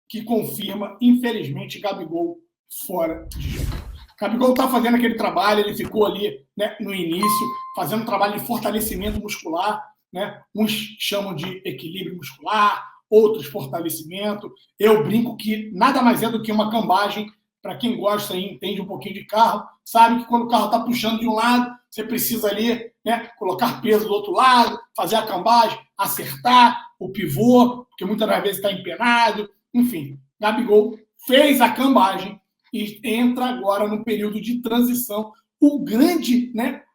que confirma, infelizmente, Gabigol fora de jogo. Gabigol está fazendo aquele trabalho, ele ficou ali, né, no início, fazendo um trabalho de fortalecimento muscular, né? Uns chamam de equilíbrio muscular, outros fortalecimento. Eu brinco que nada mais é do que uma cambagem. Para quem gosta e entende um pouquinho de carro, sabe que quando o carro está puxando de um lado, você precisa ali, né, colocar peso do outro lado, fazer a cambagem, acertar o pivô, porque muitas das vezes está empenado. Enfim, Gabigol fez a cambagem e entra agora no período de transição.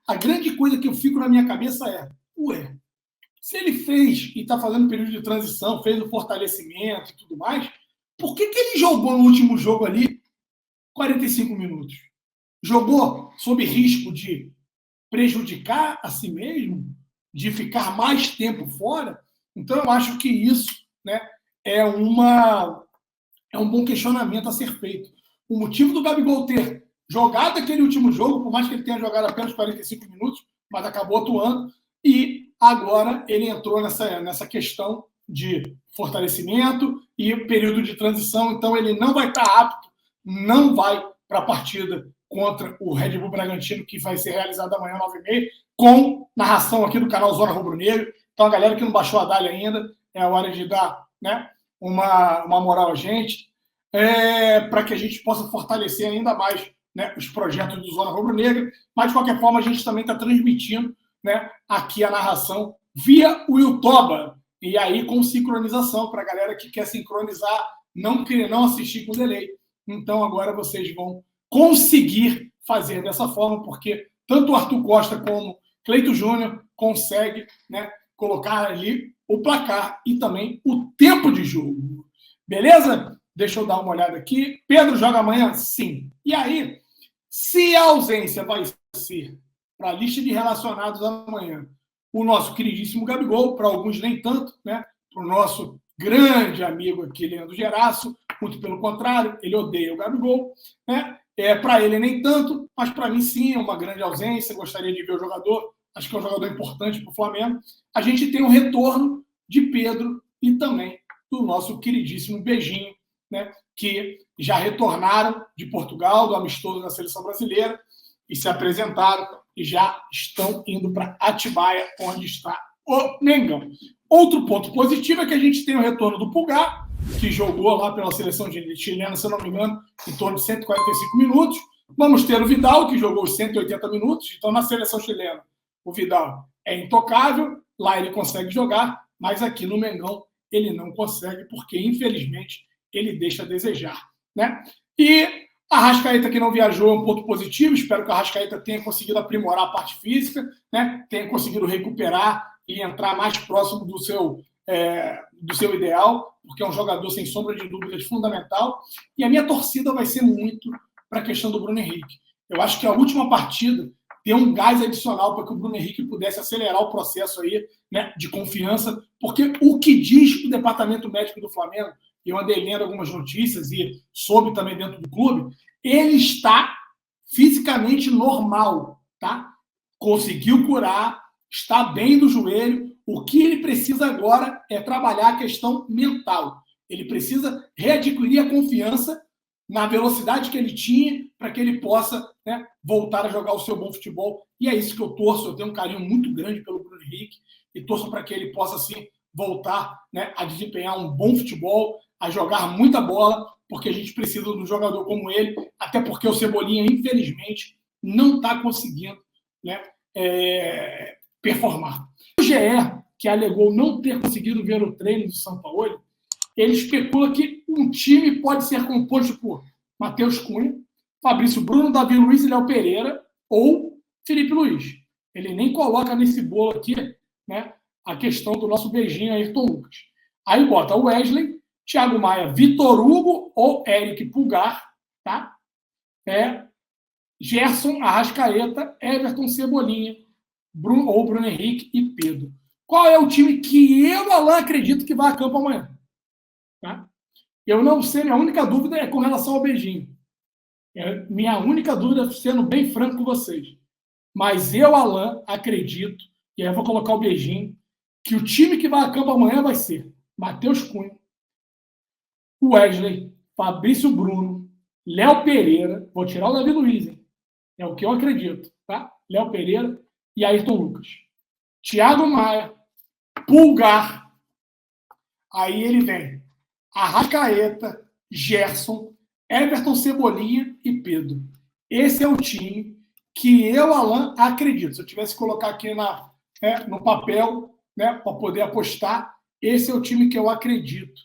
A grande coisa que eu fico na minha cabeça é, se ele fez e está fazendo um período de transição, fez o fortalecimento e tudo mais, por que ele jogou no último jogo ali 45 minutos? Jogou sob risco de prejudicar a si mesmo, de ficar mais tempo fora? Então, eu acho que isso, né, é um bom questionamento a ser feito. O motivo do Gabigol ter jogado aquele último jogo, por mais que ele tenha jogado apenas 45 minutos, mas acabou atuando, e agora ele entrou nessa questão de fortalecimento e período de transição, então ele não vai estar apto, não vai para a partida contra o Red Bull Bragantino, que vai ser realizada amanhã, 9h30, com narração aqui do canal Zona Rubro Negro. Então, a galera que não baixou a Dália ainda, é a hora de dar, né, uma moral a gente, para que a gente possa fortalecer ainda mais, né, os projetos do Zona Rubro Negra. Mas, de qualquer forma, a gente também está transmitindo, né, aqui a narração via o YouTube. E aí, com sincronização, para a galera que quer sincronizar, não assistir com delay. Então, agora vocês vão conseguir fazer dessa forma, porque tanto o Arthur Costa como Cleito Júnior conseguem, né, colocar ali o placar e também o tempo de jogo. Beleza? Deixa eu dar uma olhada aqui. Pedro joga amanhã? Sim. E aí, se a ausência vai ser para a lista de relacionados amanhã o nosso queridíssimo Gabigol, para alguns nem tanto, né? Para o nosso grande amigo aqui, Leandro Geraço, muito pelo contrário, ele odeia o Gabigol, né? Para ele nem tanto, mas para mim sim, é uma grande ausência, gostaria de ver o jogador, acho que é um jogador importante para o Flamengo. A gente tem o retorno de Pedro e também do nosso queridíssimo Beijinho, né? Que já retornaram de Portugal, do amistoso da Seleção Brasileira, e se apresentaram e já estão indo para Atibaia, onde está o Mengão. Outro ponto positivo é que a gente tem o retorno do Pulgar, que jogou lá pela seleção chilena, se eu não me engano, em torno de 145 minutos. Vamos ter o Vidal, que jogou os 180 minutos. Então, na seleção chilena, o Vidal é intocável, lá ele consegue jogar, mas aqui no Mengão ele não consegue, porque, infelizmente, ele deixa a desejar, né? E a Arrascaeta, que não viajou, é um ponto positivo. Espero que a Arrascaeta tenha conseguido aprimorar a parte física, né? Tenha conseguido recuperar e entrar mais próximo do seu ideal, porque é um jogador, sem sombra de dúvidas, fundamental. E a minha torcida vai ser muito para a questão do Bruno Henrique. Eu acho que a última partida deu um gás adicional para que o Bruno Henrique pudesse acelerar o processo aí, né, de confiança, porque o que diz o departamento médico do Flamengo, e eu andei lendo algumas notícias e soube também dentro do clube, ele está fisicamente normal, tá? Conseguiu curar, está bem do joelho. O que ele precisa agora é trabalhar a questão mental. Ele precisa readquirir a confiança na velocidade que ele tinha para que ele possa, né, voltar a jogar o seu bom futebol. E é isso que eu torço. Eu tenho um carinho muito grande pelo Bruno Henrique e torço para que ele possa, assim, voltar, né, a desempenhar um bom futebol, a jogar muita bola, porque a gente precisa de um jogador como ele, até porque o Cebolinha, infelizmente, não está conseguindo, né, performar. O GE, que alegou não ter conseguido ver o treino do São Paulo, ele especula que um time pode ser composto por Matheus Cunha, Fabrício Bruno, Davi Luiz e Léo Pereira, ou Felipe Luiz. Ele nem coloca nesse bolo aqui, né, a questão do nosso beijinho Ayrton Lucas. Aí bota o Wesley, Thiago Maia, Vitor Hugo ou Eric Pulgar, tá? Gerson, Arrascaeta, Everton, Cebolinha, Bruno Henrique e Pedro. Qual é o time que eu, Alan, acredito que vai a campo amanhã? Tá? Eu não sei, minha única dúvida é com relação ao beijinho. Minha única dúvida, sendo bem franco com vocês. Mas eu, Alan, acredito, e aí eu vou colocar o beijinho, que o time que vai a campo amanhã vai ser Matheus Cunha, Wesley, Fabrício Bruno, Léo Pereira, vou tirar o Davi Luiz, hein? É o que eu acredito, tá? Léo Pereira e Ayrton Lucas. Thiago Maia, Pulgar, aí ele vem Arrascaeta, Gerson, Everton, Cebolinha e Pedro. Esse é o time que eu, Alan, acredito. Se eu tivesse que colocar aqui no papel, né, para poder apostar, esse é o time que eu acredito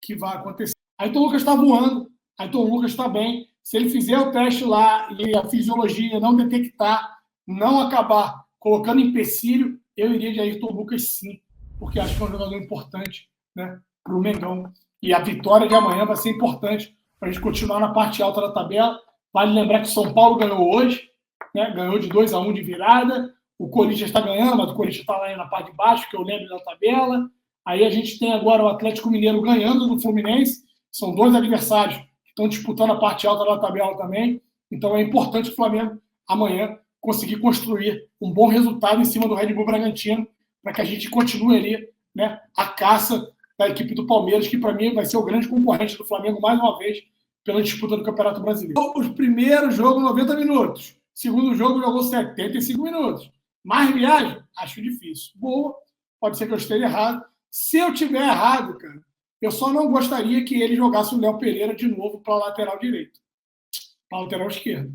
que vai acontecer. Ayrton Lucas está voando, Ayrton Lucas está bem. Se ele fizer o teste lá e a fisiologia não detectar, não acabar colocando empecilho, eu iria de Ayrton Lucas sim, porque acho que é um jogador importante, né, para o Mengão. E a vitória de amanhã vai ser importante para a gente continuar na parte alta da tabela. Vale lembrar que o São Paulo ganhou hoje, né, ganhou de 2-1 de virada. O Corinthians está ganhando, mas o Corinthians está lá na parte de baixo, que eu lembro da tabela. Aí a gente tem agora o Atlético Mineiro ganhando do Fluminense. São dois adversários que estão disputando a parte alta da tabela também. Então é importante o Flamengo amanhã conseguir construir um bom resultado em cima do Red Bull Bragantino para que a gente continue ali, né, a caça da equipe do Palmeiras, que para mim vai ser o grande concorrente do Flamengo mais uma vez pela disputa do Campeonato Brasileiro. O primeiro jogo, 90 minutos. Segundo jogo, jogou 75 minutos. Mais viagem? Acho difícil. Boa, pode ser que eu esteja errado. Se eu tiver errado, cara, eu só não gostaria que ele jogasse o Léo Pereira de novo para a lateral direito, para a lateral esquerda.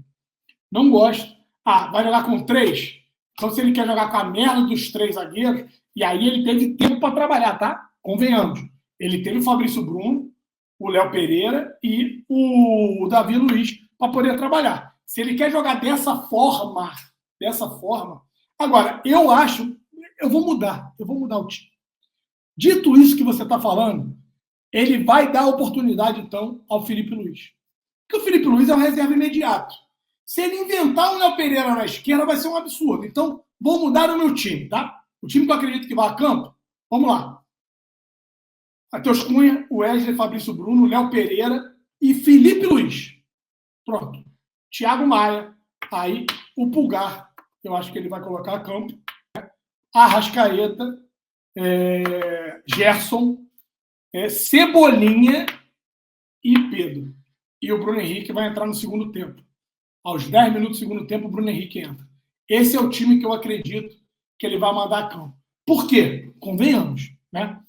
Não gosto. Vai jogar com 3? Então, se ele quer jogar com a merda dos 3 zagueiros, e aí ele teve tempo para trabalhar, tá? Convenhamos. Ele teve o Fabrício Bruno, o Léo Pereira e o Davi Luiz para poder trabalhar. Se ele quer jogar dessa forma. Agora, eu acho, eu vou mudar o time. Dito isso que você está falando, ele vai dar oportunidade, então, ao Felipe Luiz. Porque o Felipe Luiz é um reserva imediato. Se ele inventar o Léo Pereira na esquerda, vai ser um absurdo. Então, vou mudar o meu time, tá? O time que eu acredito que vai a campo, vamos lá. Matheus Cunha, Wesley, Fabrício Bruno, Léo Pereira e Felipe Luiz. Pronto. Thiago Maia, aí o Pulgar, eu acho que ele vai colocar a campo. Arrascaeta, Gerson, Cebolinha e Pedro. E o Bruno Henrique vai entrar no segundo tempo. Aos 10 minutos do segundo tempo, o Bruno Henrique entra. Esse é o time que eu acredito que ele vai mandar a campo. Por quê? Convenhamos, né?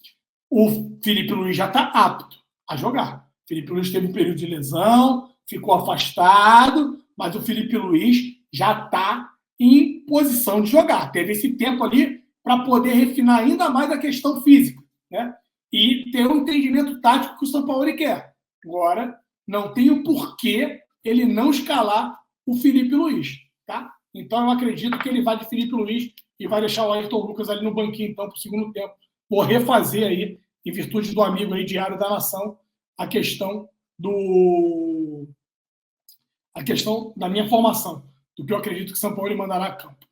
O Felipe Luiz já está apto a jogar. O Felipe Luiz teve um período de lesão, ficou afastado, mas o Felipe Luiz já está em posição de jogar. Teve esse tempo ali para poder refinar ainda mais a questão física, né? E ter um entendimento tático que o São Paulo quer. Agora, não tem o porquê ele não escalar o Felipe Luiz, tá? Então, eu acredito que ele vai de Felipe Luiz e vai deixar o Ayrton Lucas ali no banquinho, então, para o segundo tempo. Vou refazer aí, em virtude do amigo aí, Diário da Nação, a questão da minha formação, do que eu acredito que o São Paulo mandará a campo.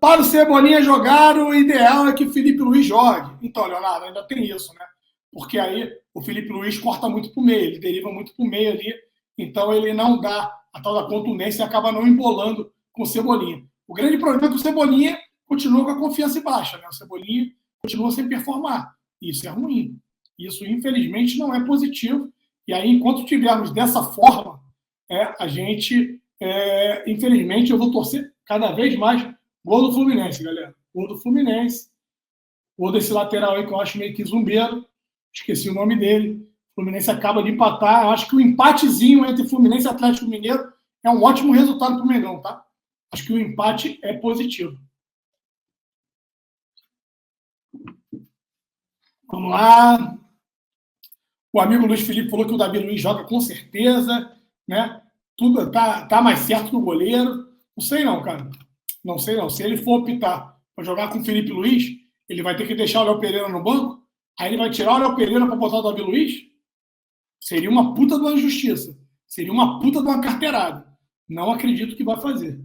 Para o Cebolinha jogar, o ideal é que o Felipe Luiz jogue. Então, Leonardo, ainda tem isso, né? Porque aí o Felipe Luiz corta muito para o meio, ele deriva muito para o meio ali, então ele não dá a tal da contundência e acaba não embolando com o Cebolinha. O grande problema é que o Cebolinha continua com a confiança baixa, né? O Cebolinha continua sem performar. Isso é ruim. Isso, infelizmente, não é positivo. E aí, enquanto tivermos dessa forma, a gente, infelizmente, eu vou torcer cada vez mais gol do Fluminense, galera. Gol do Fluminense. Gol desse lateral aí que eu acho meio que zumbeiro. Esqueci o nome dele. O Fluminense acaba de empatar. Eu acho que o empatezinho entre Fluminense e Atlético Mineiro é um ótimo resultado para o Mengão, tá? Acho que o empate é positivo. Vamos lá. O amigo Luiz Felipe falou que o Davi Luiz joga com certeza, né? Tudo tá mais certo que o goleiro. Não sei não, cara. Não sei não. Se ele for optar para jogar com o Felipe Luiz, ele vai ter que deixar o Léo Pereira no banco. Aí ele vai tirar o Léo Pereira para botar o Davi Luiz. Seria uma puta de uma injustiça. Seria uma puta de uma carteirada. Não acredito que vai fazer.